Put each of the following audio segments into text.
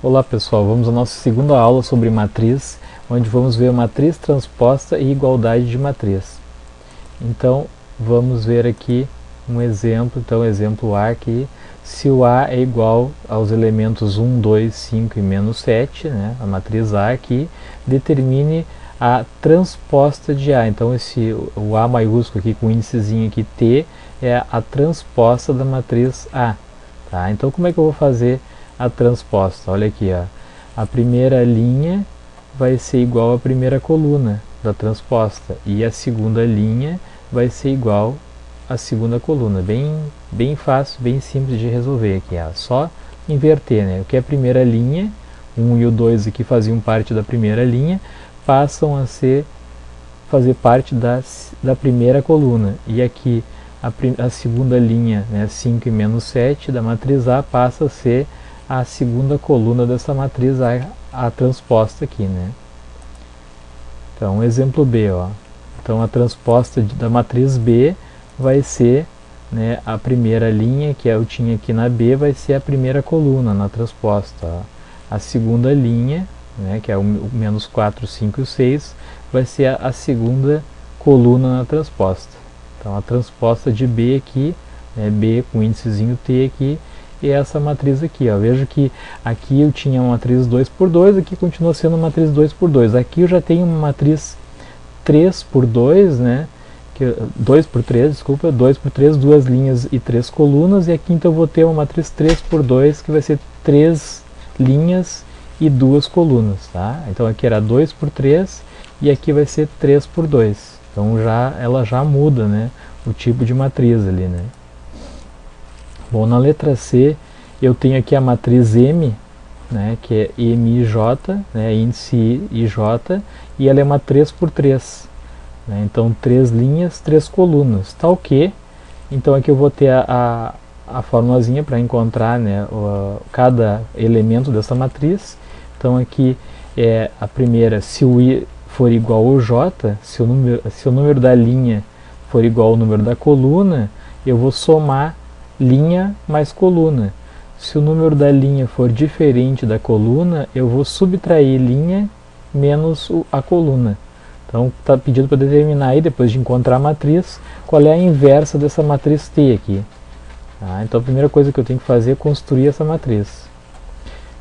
Olá pessoal, vamos à nossa segunda aula sobre matriz, onde vamos ver matriz transposta e igualdade de matriz. Então, vamos ver aqui um exemplo, exemplo A aqui, se o A é igual aos elementos 1, 2, 5 e menos 7, né, a matriz A aqui, determine a transposta de A. Então, o A maiúsculo aqui com o índicezinho aqui T é a transposta da matriz A. Tá? Então, como é que eu vou fazer a transposta? Olha aqui, ó. A primeira linha vai ser igual à primeira coluna da transposta e a segunda linha vai ser igual à segunda coluna. Bem fácil, bem simples de resolver aqui. Ó. Só inverter, né? O que é a primeira linha, 1 e o 2 aqui faziam parte da primeira linha, passam a fazer parte da primeira coluna. E aqui a segunda linha, né, 5 e menos 7 da matriz A, passa a ser a segunda coluna dessa matriz A transposta aqui, né? Então, exemplo B, ó. Então, a transposta da matriz B vai ser, né, a primeira linha que eu tinha aqui na B vai ser a primeira coluna na transposta. Ó. A segunda linha, né, que é o menos 4, 5 e 6, vai ser a segunda coluna na transposta. Então, a transposta de B aqui, né, B com índicezinho T aqui, e essa matriz aqui, ó. Vejo que aqui eu tinha uma matriz 2 por 2, aqui continua sendo uma matriz 2 por 2. Aqui eu já tenho uma matriz 3 por 2, né? 2 por 3, desculpa, 2 por 3, duas linhas e 3 colunas, e aqui então eu vou ter uma matriz 3 por 2, que vai ser 3 linhas e 2 colunas, tá? Então aqui era 2 por 3 e aqui vai ser 3 por 2. Então ela já muda, né, o tipo de matriz ali, né? Bom, na letra C eu tenho aqui a matriz M, né, que é MIJ, né, índice IJ, e ela é uma 3 por 3. Né, então 3 linhas, 3 colunas, tal que, então aqui eu vou ter a formulazinha para encontrar, né, cada elemento dessa matriz. Então aqui é a primeira, se o I for igual ao J, se o número da linha for igual ao número da coluna, eu vou somar linha mais coluna. Se o número da linha for diferente da coluna, eu vou subtrair linha menos a coluna. Então está pedido para determinar aí, depois de encontrar a matriz, qual é a inversa dessa matriz T aqui. Tá? Então a primeira coisa que eu tenho que fazer é construir essa matriz.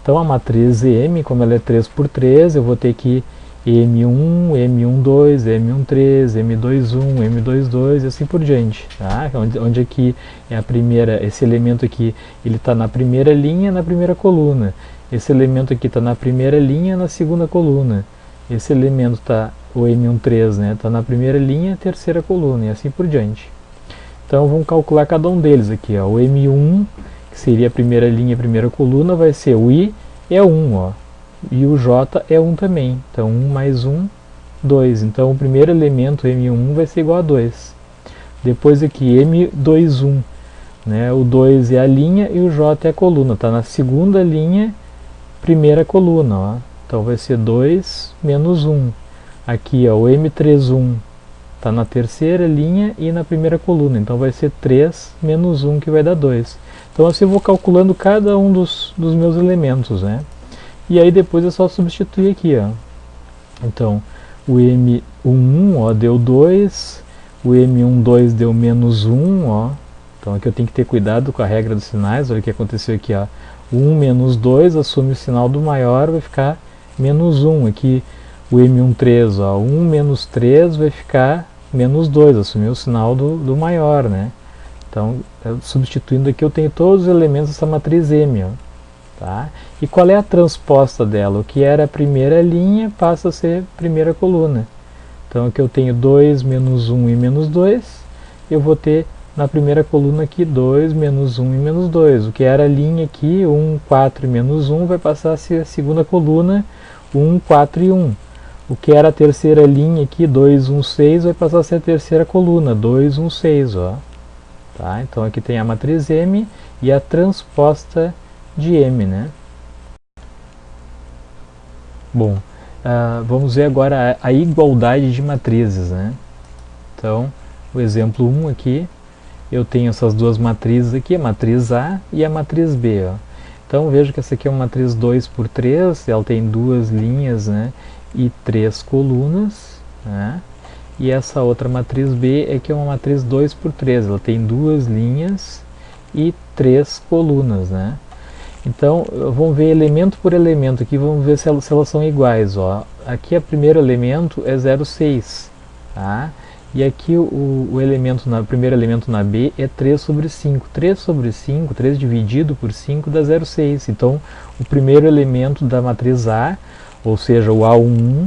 Então a matriz M, como ela é 3 por 3, eu vou ter que M1, M12, M13, M21, M22 e assim por diante, tá? Onde aqui é a primeira, esse elemento aqui, ele está na primeira linha, na primeira coluna. Esse elemento aqui está na primeira linha, na segunda coluna. Esse elemento está, o M13, né, está na primeira linha, terceira coluna e assim por diante. Então vamos calcular cada um deles aqui, ó. O M1, que seria a primeira linha, a primeira coluna, vai ser o I é 1, ó. E o J é 1 também. Então 1 mais 1, 2. Então o primeiro elemento, M1, vai ser igual a 2. Depois aqui, M21. Né? O 2 é a linha e o J é a coluna. Está na segunda linha, primeira coluna. Ó. Então vai ser 2 menos 1. Aqui, ó, o M31 está na terceira linha e na primeira coluna. Então vai ser 3 menos 1, que vai dar 2. Então assim eu vou calculando cada um dos meus elementos, né? E aí depois é só substituir aqui, ó. Então, o M11, ó, deu 2, o M12 deu menos 1, ó. Então aqui eu tenho que ter cuidado com a regra dos sinais. Olha o que aconteceu aqui, ó. 1 menos 2 assume o sinal do maior, vai ficar menos 1. Aqui o M13, ó, 1 menos 3 vai ficar menos 2, assumiu o sinal do maior, né? Então, substituindo aqui, eu tenho todos os elementos dessa matriz M, ó. Tá? E qual é a transposta dela? O que era a primeira linha passa a ser a primeira coluna. Então aqui eu tenho 2 menos 1 e menos 2. Eu vou ter na primeira coluna aqui 2 menos 1 e menos 2. O que era a linha aqui, 1, 4 e menos 1, vai passar a ser a segunda coluna, 1, 4 e 1. O que era a terceira linha aqui, 2, 1, 6, vai passar a ser a terceira coluna, 2, 1, 6. Ó. Tá? Então aqui tem a matriz M e a transposta de M, né? Bom, vamos ver agora a igualdade de matrizes, né? Então, o exemplo 1 aqui, eu tenho essas duas matrizes aqui, a matriz A e a matriz B, ó. Então veja que essa aqui é uma matriz 2 por 3, ela tem duas linhas, né, e três colunas, né? E essa outra matriz B é que é uma matriz 2 por 3, ela tem duas linhas e três colunas, né? Então vamos ver elemento por elemento aqui, vamos ver se elas são iguais, ó. Aqui o primeiro elemento é 0,6, tá? E aqui o primeiro elemento na B é 3 sobre 5. 3 sobre 5, 3 dividido por 5 dá 0,6. Então, o primeiro elemento da matriz A, ou seja, o A11,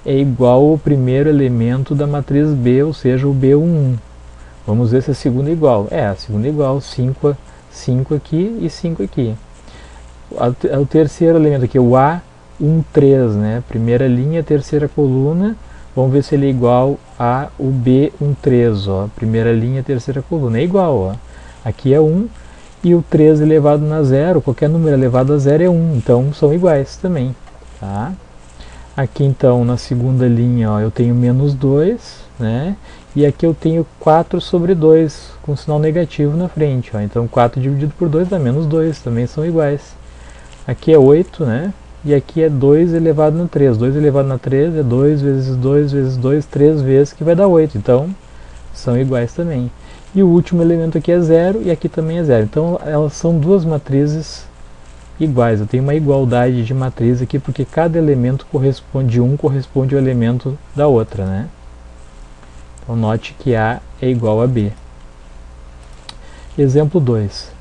é igual ao primeiro elemento da matriz B, ou seja, o B11. Vamos ver se a segunda é igual. A segunda é igual, 5 aqui e 5 aqui. O terceiro elemento aqui é o A13, né? Primeira linha, terceira coluna. Vamos ver se ele é igual a o B13, ó. Primeira linha, terceira coluna. É igual, ó. Aqui é 1 e o 3 elevado a 0, qualquer número elevado a 0 é 1. Então são iguais também, tá? Aqui então na segunda linha, ó, eu tenho menos 2, né? E aqui eu tenho 4 sobre 2, com sinal negativo na frente, ó. Então 4 dividido por 2 dá menos 2, também são iguais. Aqui é 8, né? E aqui é 2 elevado a 3. 2 elevado a 3 é 2 vezes 2 vezes 2, 3 vezes, que vai dar 8. Então, são iguais também. E o último elemento aqui é 0 e aqui também é 0. Então, elas são duas matrizes iguais. Eu tenho uma igualdade de matriz aqui, porque cada elemento corresponde ao elemento da outra, né? Então, note que A é igual a B. Exemplo 2.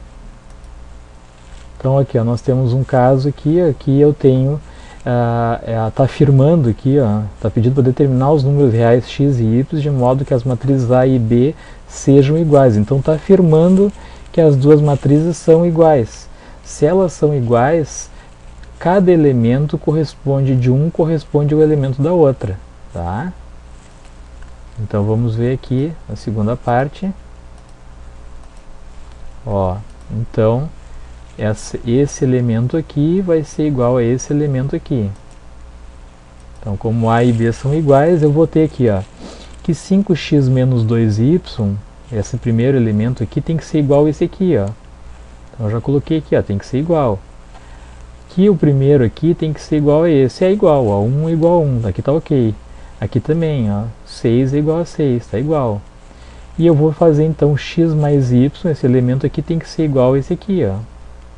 Então aqui, ó, nós temos um caso aqui eu tenho, está afirmando aqui, está pedindo para determinar os números reais x e y de modo que as matrizes A e B sejam iguais. Então está afirmando que as duas matrizes são iguais. Se elas são iguais, cada elemento corresponde ao elemento da outra, tá? Então vamos ver aqui a segunda parte. Ó, então esse elemento aqui vai ser igual a esse elemento aqui. Então, como A e B são iguais, eu vou ter aqui, ó, que 5x menos 2y, esse primeiro elemento aqui tem que ser igual a esse aqui, ó. Então, eu já coloquei aqui, ó, tem que ser igual. Que o primeiro aqui tem que ser igual a esse, é igual, ó, 1 é igual a 1, aqui tá ok. Aqui também, ó, 6 é igual a 6, tá igual. E eu vou fazer então x mais y, esse elemento aqui tem que ser igual a esse aqui, ó.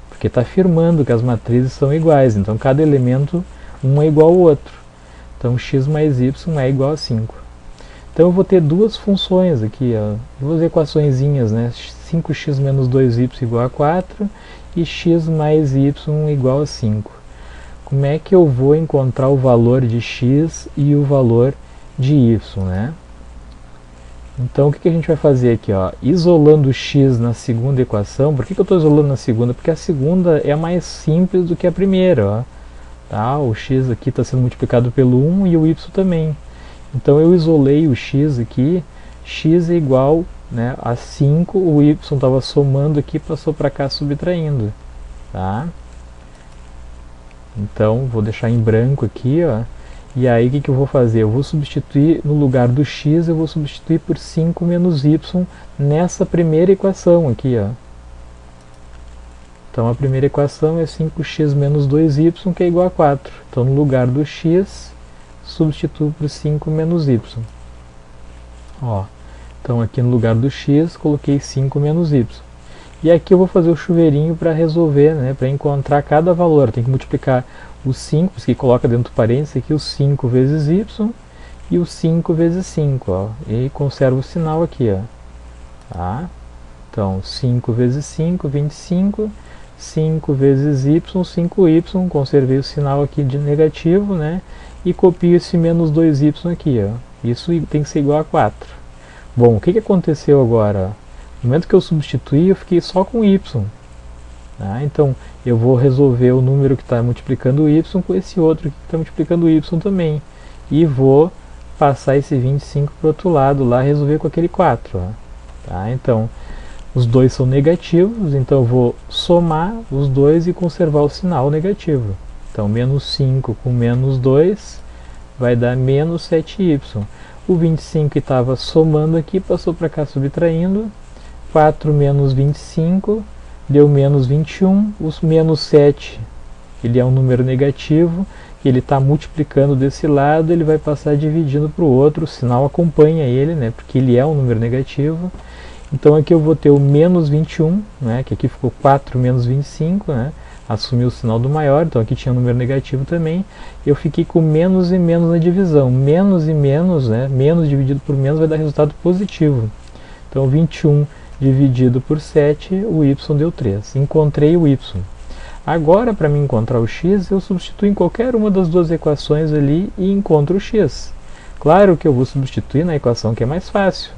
Porque está afirmando que as matrizes são iguais, então cada elemento um é igual ao outro. Então x mais y é igual a 5. Então eu vou ter duas funções aqui, ó, duas equaçõezinhas, né? 5x menos 2y igual a 4 e x mais y igual a 5. Como é que eu vou encontrar o valor de x e o valor de y, né? Então o que a gente vai fazer aqui, ó? Isolando o x na segunda equação. Por que eu estou isolando na segunda? Porque a segunda é mais simples do que a primeira, ó. Tá? O x aqui está sendo multiplicado pelo 1 e o y também. Então eu isolei o x aqui, x é igual, né, a 5, o y estava somando aqui, passou para cá subtraindo. Tá? Então vou deixar em branco aqui, ó. E aí o que eu vou fazer? Eu vou substituir, no lugar do x, eu vou substituir por 5 menos y nessa primeira equação aqui, ó. Então a primeira equação é 5x menos 2y, que é igual a 4. Então no lugar do x, substituo por 5 menos y. Ó, então aqui no lugar do x, coloquei 5 menos y. E aqui eu vou fazer o chuveirinho para resolver, né, para encontrar cada valor. Tem que multiplicar o 5, que coloca dentro do parênteses aqui, o 5 vezes y e o 5 vezes 5, ó, e conserva o sinal aqui, ó. Tá? Então 5 vezes 5, 25, 5 vezes y, 5y, conservei o sinal aqui de negativo, né, e copio esse menos 2y aqui, ó. Isso tem que ser igual a 4. Bom, o que aconteceu agora? No momento que eu substituí, eu fiquei só com y. Tá? Então, eu vou resolver o número que está multiplicando o y com esse outro que está multiplicando o y também. E vou passar esse 25 para o outro lado lá, resolver com aquele 4. Ó. Tá? Então, os dois são negativos, então eu vou somar os dois e conservar o sinal negativo. Então, menos 5 com menos 2 vai dar menos 7y. O 25 que estava somando aqui passou para cá subtraindo. 4 menos 25 deu menos 21, os menos 7, ele é um número negativo, ele está multiplicando desse lado, ele vai passar dividindo para o outro, o sinal acompanha ele, né, porque ele é um número negativo. Então aqui eu vou ter o menos 21, né, que aqui ficou 4 menos 25, né, assumi o sinal do maior, então aqui tinha um número negativo também, eu fiquei com menos e menos na divisão, menos e menos, né, menos dividido por menos vai dar resultado positivo. Então 21 dividido por 7, o y deu 3, encontrei o y. Agora, para me encontrar o x, eu substituo em qualquer uma das duas equações ali e encontro o x. Claro que eu vou substituir na equação que é mais fácil,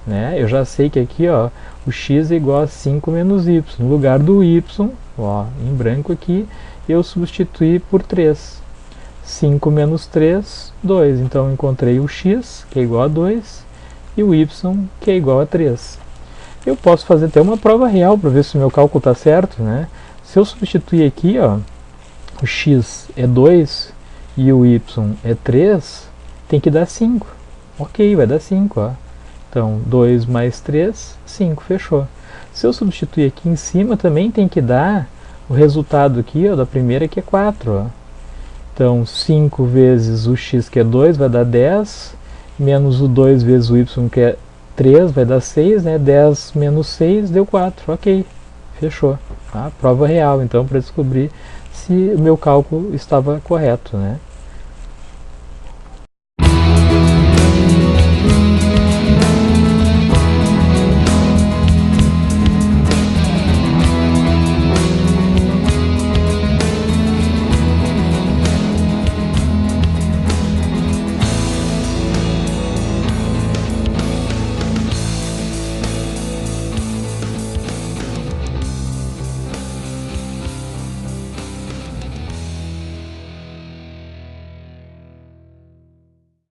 né? Eu já sei que aqui, ó, o x é igual a 5 menos y. No lugar do y, ó, em branco aqui, eu substituí por 3. 5 menos 3, 2. Então, eu encontrei o x, que é igual a 2, e o y, que é igual a 3. Eu posso fazer até uma prova real para ver se o meu cálculo está certo, né? Se eu substituir aqui, ó, o x é 2 e o y é 3, tem que dar 5. Ok, vai dar 5, ó. Então, 2 mais 3, 5, fechou. Se eu substituir aqui em cima, também tem que dar o resultado aqui, ó, da primeira, que é 4, ó. Então, 5 vezes o x, que é 2, vai dar 10, menos o 2 vezes o y, que é 3, vai dar 6, né? 10 menos 6 deu 4, ok, fechou. Tá? Prova real, então, para descobrir se o meu cálculo estava correto, né?